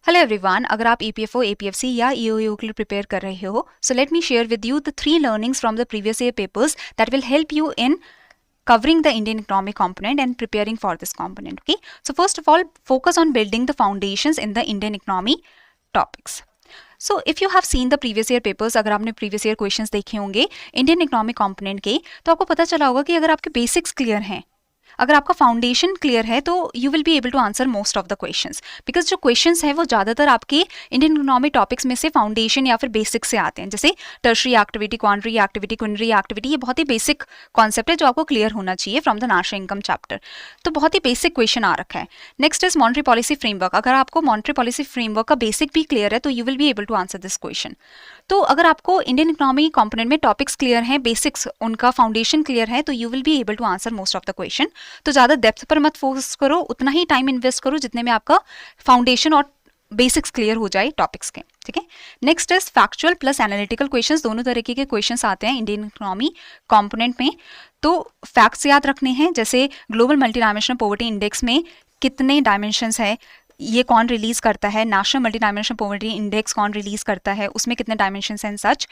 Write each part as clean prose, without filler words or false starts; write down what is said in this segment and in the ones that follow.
Hello everyone, अगर आप EPFO, APFC या ईओयू के लिए प्रिपेयर कर रहे हो, so let me share with you the 3 learnings from the previous year papers that will help you in covering the Indian economic component and preparing for this component. Okay, so first of all, focus on building the foundations in the Indian economy topics. So if you have seen the previous year papers, अगर आपने previous year questions देखे होंगे Indian economic component के, तो आपको पता चला होगा कि अगर आपके बेसिक्स क्लियर हैं, अगर आपका फाउंडेशन क्लियर है तो you will be able to answer most of the questions, because जो क्वेश्चंस हैं वो ज़्यादातर आपके इंडियन इकोनॉमी टॉपिक्स में से फाउंडेशन या फिर बेसिक से आते हैं, जैसे tertiary activity, quarterly activity, quinary activity. ये बहुत ही बेसिक कॉन्सेप्ट है जो आपको क्लियर होना चाहिए from the national income chapter. तो बहुत ही बेसिक क्वेश्चन आ रखा है। Next is monetary policy framework. अगर आपको मॉनेटरी पॉलिसी फ्रेमवर्क का बेसिक भी क्लियर है तो you will be able to answer this question. तो अगर आपको इंडियन इकोनॉमी कंपोनेंट में टॉपिक्स क्लियर हैं, बेसिक्स उनका फाउंडेशन क्लियर है, तो you will be able to answer most of the question. तो ज़्यादा डेप्थ पर मत फोकस करो, उतना ही टाइम इन्वेस्ट करो जितने में आपका फाउंडेशन और बेसिक्स क्लियर हो जाए टॉपिक्स के। ठीक है, next is factual plus analytical questions. दोनों तरीके के क्वेश्चंस आते हैं इंडियन इकोनॉमी कंपोनेंट में। तो फैक्ट्स याद रखने हैं, जैसे global multi dimensional poverty index में कितने डायमेंशंस है, ये कौन रिलीज करता है, national multi dimensional poverty index कौन रिलीज करता है, उसमें कितने डायमेंशंस हैं, such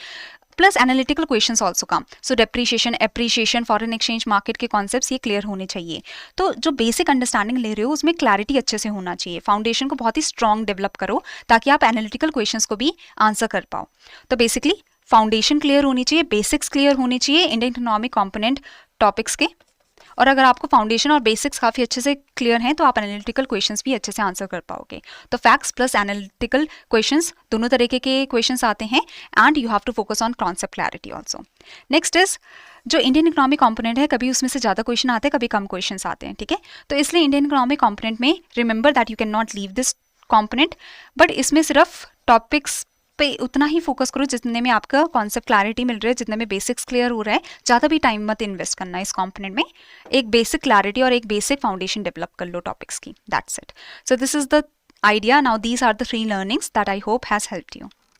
plus analytical questions also come. So depreciation, appreciation, foreign exchange market के कॉन्सेप्ट्स ये क्लियर होने चाहिए। तो जो बेसिक अंडरस्टैंडिंग ले रहे हो उसमें क्लैरिटी अच्छे से होना चाहिए। फाउंडेशन को बहुत ही स्ट्रॉन्ग डेवलप करो ताकि आप एनालिटिकल क्वेश्चंस को भी आंसर कर पाओ। तो बेसिकली फाउंडेशन क्लियर होनी चाहिए, बेसिक्स क्लियर होनी चाहिए इंडियन इकोनॉमिक कंपोनेंट टॉपिक्स के। और अगर आपको फाउंडेशन और बेसिक्स काफ़ी अच्छे से क्लियर हैं तो आप एनालिटिकल क्वेश्चंस भी अच्छे से आंसर कर पाओगे। तो फैक्ट्स प्लस एनालिटिकल क्वेश्चंस, दोनों तरीके के क्वेश्चंस आते हैं and you have to focus on concept clarity also. Next is जो इंडियन इकोनॉमिक कंपोनेंट है, कभी उसमें से ज़्यादा क्वेश्चन आते हैं, कभी कम क्वेश्चन आते हैं। ठीक है, तो इसलिए इंडियन इकोनॉमिक कंपोनेंट में remember that you can not leave this component, but इसमें सिर्फ टॉपिक्स पे उतना ही फोकस करो जितने में आपका कॉन्सेप्ट क्लैरिटी मिल रहा है, जितने में बेसिक्स क्लियर हो रहा है। ज़्यादा भी टाइम मत इन्वेस्ट करना इस कंपोनेंट में। एक बेसिक क्लैरिटी और एक बेसिक फाउंडेशन डेवलप कर लो टॉपिक्स की, that's it. So this is the idea. Now these are the 3 learnings that I hope has helped you.